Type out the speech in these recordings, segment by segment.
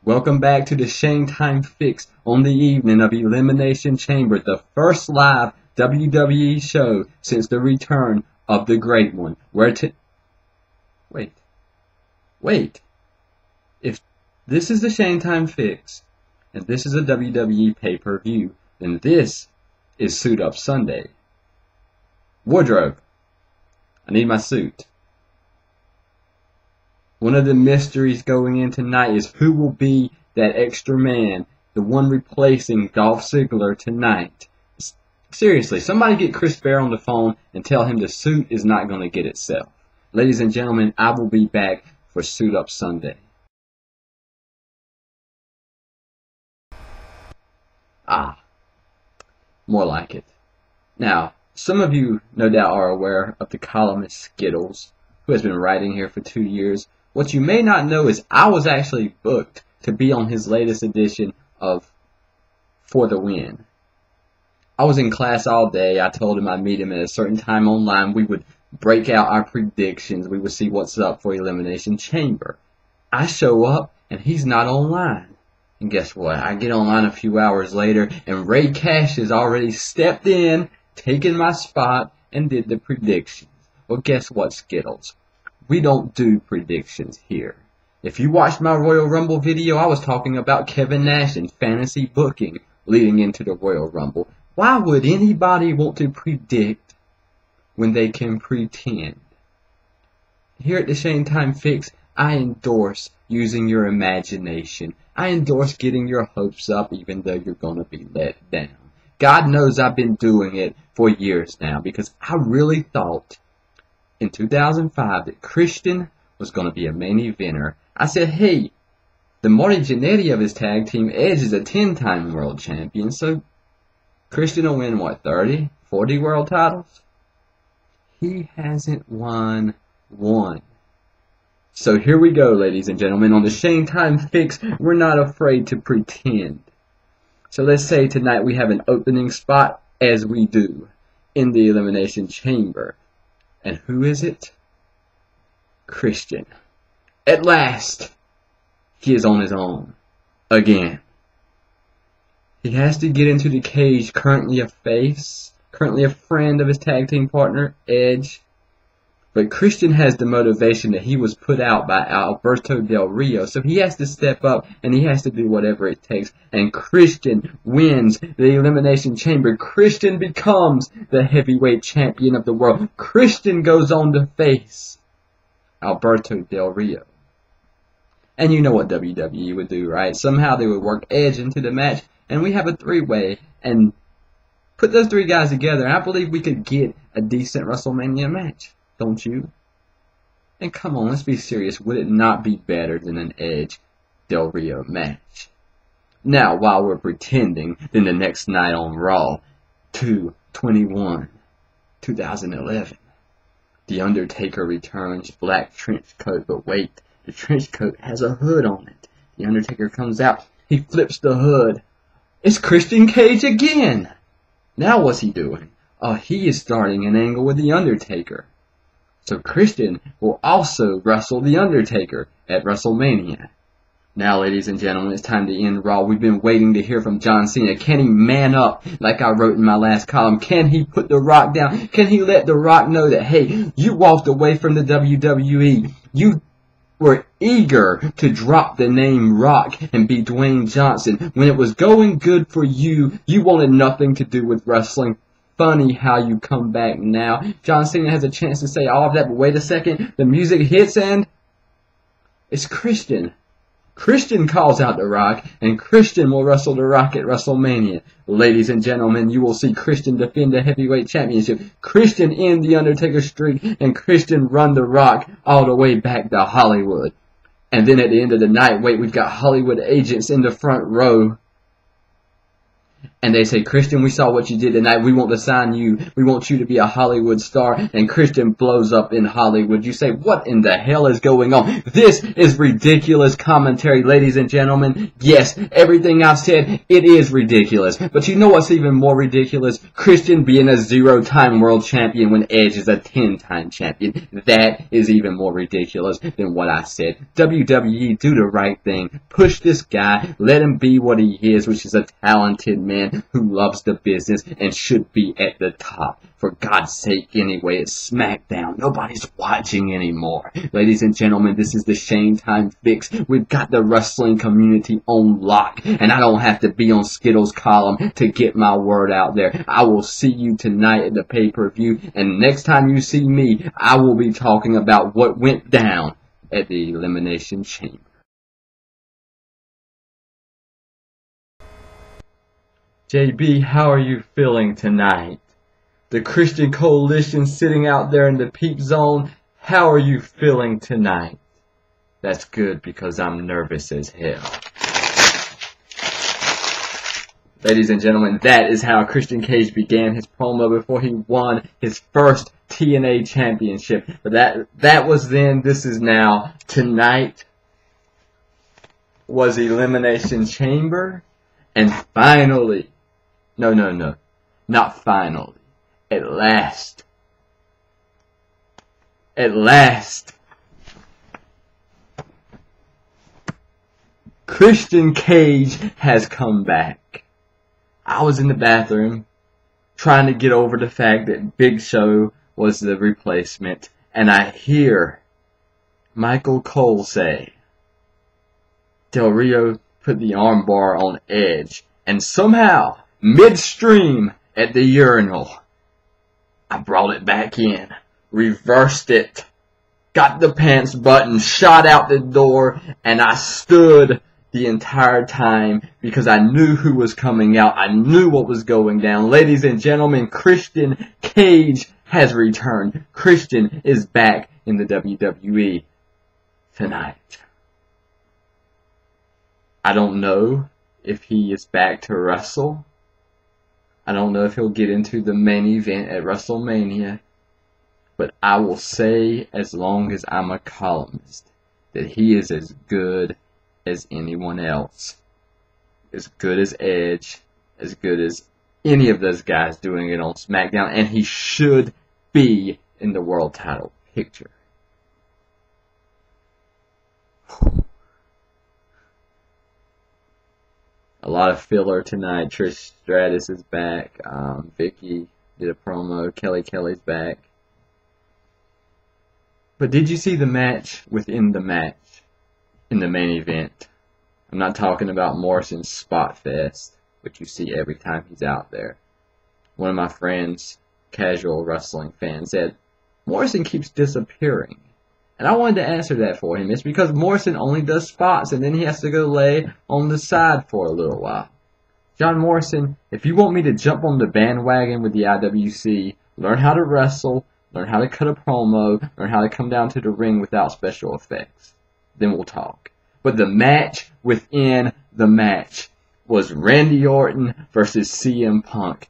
Welcome back to the Shane Time Fix on the evening of Elimination Chamber, the first live WWE show since the return of the Great One. Wait. If this is the Shane Time Fix, and this is a WWE pay-per-view, then this is Suit Up Sunday. Wardrobe. I need my suit. One of the mysteries going in tonight is who will be that extra man, the one replacing Dolph Ziggler tonight. Seriously, somebody get Chris Bear on the phone and tell him the suit is not going to get itself. Ladies and gentlemen, I will be back for Suit Up Sunday. More like it. Now, some of you no doubt are aware of the columnist Skittles, who has been writing here for 2 years. What you may not know is I was actually booked to be on his latest edition of For the Win. I was in class all day. I told him I'd meet him at a certain time online. We would break out our predictions. We would see what's up for Elimination Chamber. I show up and he's not online. And guess what? I get online a few hours later and Ray Cash has already stepped in, taken my spot, and did the predictions. Well, guess what, Skittles? We don't do predictions here. If you watched my Royal Rumble video, I was talking about Kevin Nash and fantasy booking leading into the Royal Rumble. Why would anybody want to predict when they can pretend? Here at the Shane Time Fix, I endorse using your imagination. I endorse getting your hopes up even though you're going to be let down. God knows I've been doing it for years now because I really thought in 2005 that Christian was going to be a main eventer. I said, hey, the Marty Jannetty of his tag team, Edge, is a 10-time world champion, so Christian will win, what, 30, 40 world titles? He hasn't won one. So here we go, ladies and gentlemen. On the Shane Time Fix, we're not afraid to pretend. So let's say tonight we have an opening spot, as we do, in the Elimination Chamber. And who is it? Christian. At last, he is on his own. Again. He has to get into the cage, currently a face, currently a friend of his tag team partner, Edge. But Christian has the motivation that he was put out by Alberto Del Rio. So he has to step up and he has to do whatever it takes. And Christian wins the Elimination Chamber. Christian becomes the heavyweight champion of the world. Christian goes on to face Alberto Del Rio. And you know what WWE would do, right? Somehow they would work Edge into the match. And we have a three-way and put those three guys together. And I believe we could get a decent WrestleMania match. Don't you? And come on, let's be serious. Would it not be better than an Edge Del Rio match? Now, while we're pretending, then the next night on Raw, 2/21/2011, The Undertaker returns, black trench coat, but wait, the trench coat has a hood on it. The Undertaker comes out, he flips the hood. It's Christian Cage again! Now what's he doing? Oh, he is starting an angle with The Undertaker. So Christian will also wrestle The Undertaker at WrestleMania. Now, ladies and gentlemen, it's time to end Raw. We've been waiting to hear from John Cena. Can he man up like I wrote in my last column? Can he put The Rock down? Can he let The Rock know that, hey, you walked away from the WWE. You were eager to drop the name Rock and be Dwayne Johnson. When it was going good for you, you wanted nothing to do with wrestling. Funny how you come back now. John Cena has a chance to say all of that, but wait a second. The music hits and it's Christian. Christian calls out The Rock, and Christian will wrestle The Rock at WrestleMania. Ladies and gentlemen, you will see Christian defend the heavyweight championship. Christian end the Undertaker streak, and Christian run The Rock all the way back to Hollywood. And then at the end of the night, wait, we've got Hollywood agents in the front row. and they say, Christian, we saw what you did tonight. We want to sign you. We want you to be a Hollywood star. And Christian blows up in Hollywood. You say, what in the hell is going on? This is ridiculous commentary, ladies and gentlemen. Yes, everything I've said, it is ridiculous. But you know what's even more ridiculous? Christian being a 0-time world champion when Edge is a 10-time champion. That is even more ridiculous than what I said. WWE, do the right thing. Push this guy. Let him be what he is, which is a talented man who loves the business and should be at the top. For God's sake, anyway, it's SmackDown. Nobody's watching anymore. Ladies and gentlemen, this is the Shane Time Fix. We've got the wrestling community on lock, and I don't have to be on Skittles' column to get my word out there. I will see you tonight at the pay-per-view, and next time you see me, I will be talking about what went down at the Elimination Chamber. JB, how are you feeling tonight? The Christian Coalition sitting out there in the peep zone, how are you feeling tonight? That's good because I'm nervous as hell. Ladies and gentlemen, that is how Christian Cage began his promo before he won his first TNA championship. But that was then, this is now. Tonight was Elimination Chamber. And finally, no, not finally, at last, Christian Cage has come back. I was in the bathroom trying to get over the fact that Big Show was the replacement, and I hear Michael Cole say, Del Rio put the armbar on Edge, and somehow, midstream at the urinal, I brought it back in, reversed it, got the pants button, shot out the door, and I stood the entire time because I knew who was coming out. I knew what was going down. Ladies and gentlemen, Christian Cage has returned. Christian is back in the WWE tonight. I don't know if he is back to wrestle. I don't know if he'll get into the main event at WrestleMania. But I will say, as long as I'm a columnist, that he is as good as anyone else. As good as Edge. As good as any of those guys doing it on SmackDown. And he should be in the world title picture. A lot of filler tonight. Trish Stratus is back. Vicky did a promo. Kelly's back. But did you see the match within the match in the main event? I'm not talking about Morrison's Spot Fest, which you see every time he's out there. One of my friends, casual wrestling fan, said, Morrison keeps disappearing. And I wanted to answer that for him. It's because Morrison only does spots and then he has to go lay on the side for a little while. John Morrison, if you want me to jump on the bandwagon with the IWC, learn how to wrestle, learn how to cut a promo, learn how to come down to the ring without special effects. Then we'll talk. But the match within the match was Randy Orton versus CM Punk.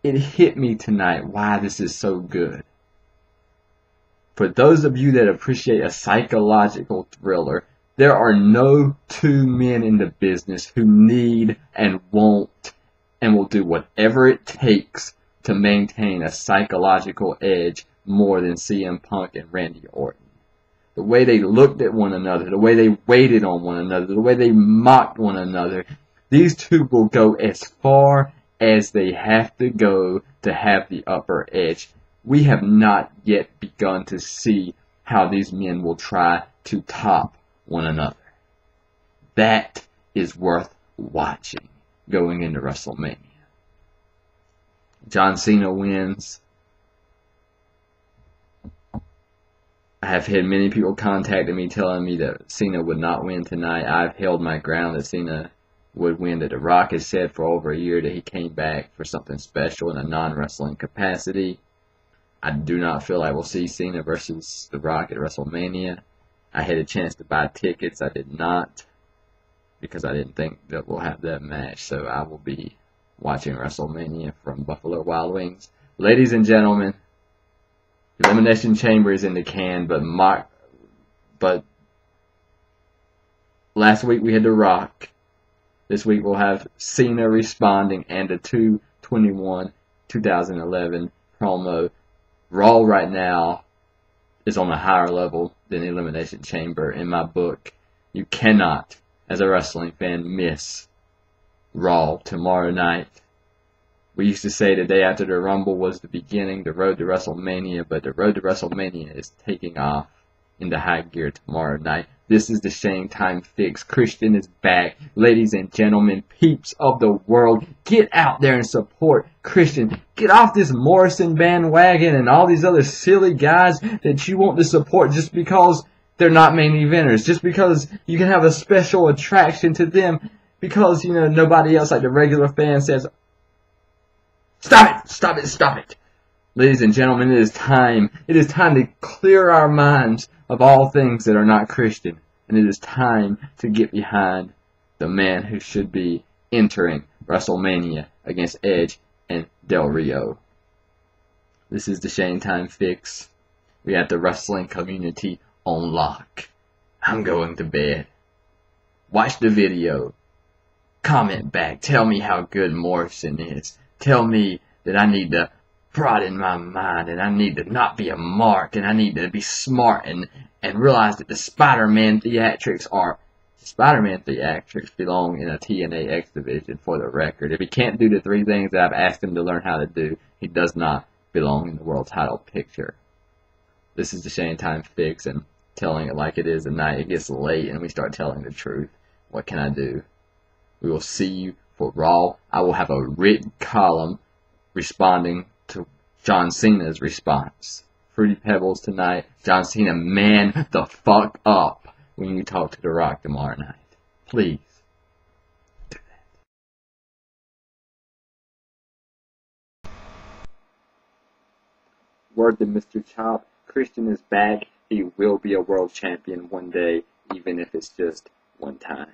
It hit me tonight why this is so good. For those of you that appreciate a psychological thriller, there are no two men in the business who need and won't and will do whatever it takes to maintain a psychological edge more than CM Punk and Randy Orton. The way they looked at one another, the way they waited on one another, the way they mocked one another, these two will go as far as they have to go to have the upper edge. We have not yet begun to see how these men will try to top one another. That is worth watching going into WrestleMania. John Cena wins. I have had many people contacting me telling me that Cena would not win tonight. I've held my ground that Cena would win. That The Rock has said for over a year that he came back for something special in a non-wrestling capacity. I do not feel I will see Cena versus The Rock at WrestleMania. I had a chance to buy tickets. I did not because I didn't think that we'll have that match. So I will be watching WrestleMania from Buffalo Wild Wings. Ladies and gentlemen, Elimination Chamber is in the can, but last week we had The Rock. This week we'll have Cena responding and the 2/21/2011 promo. Raw right now is on a higher level than Elimination Chamber in my book. You cannot, as a wrestling fan, miss Raw tomorrow night. We used to say the day after the Rumble was the beginning, the road to WrestleMania, but the road to WrestleMania is taking off into high gear tomorrow night. This is the Shane Time Fix. Christian is back. Ladies and gentlemen, peeps of the world, get out there and support Christian. Get off this Morrison bandwagon and all these other silly guys that you want to support just because they're not main eventers, just because you can have a special attraction to them, because, you know, nobody else, like the regular fan, says, stop it, stop it, stop it. Ladies and gentlemen, it is time. It is time to clear our minds of all things that are not Christian. And it is time to get behind the man who should be entering WrestleMania against Edge and Del Rio. This is the Shane Time Fix. We have the wrestling community on lock. I'm going to bed. Watch the video. Comment back. Tell me how good Morrison is. Tell me that I need to broaden my mind, and I need to not be a mark, and I need to be smart and realize that the Spider-Man theatrics belong in a TNA X division, for the record. If he can't do the three things that I've asked him to learn how to do, he does not belong in the world title picture. This is the Shane Time Fix, and telling it like it is tonight. It gets late and we start telling the truth. What can I do? We will see you for Raw. I will have a written column responding to John Cena's response. Fruity Pebbles tonight. John Cena, man the fuck up when you talk to The Rock tomorrow night. Please do that. Word to Mr. Chop. Christian is back. He will be a world champion one day, even if it's just one time.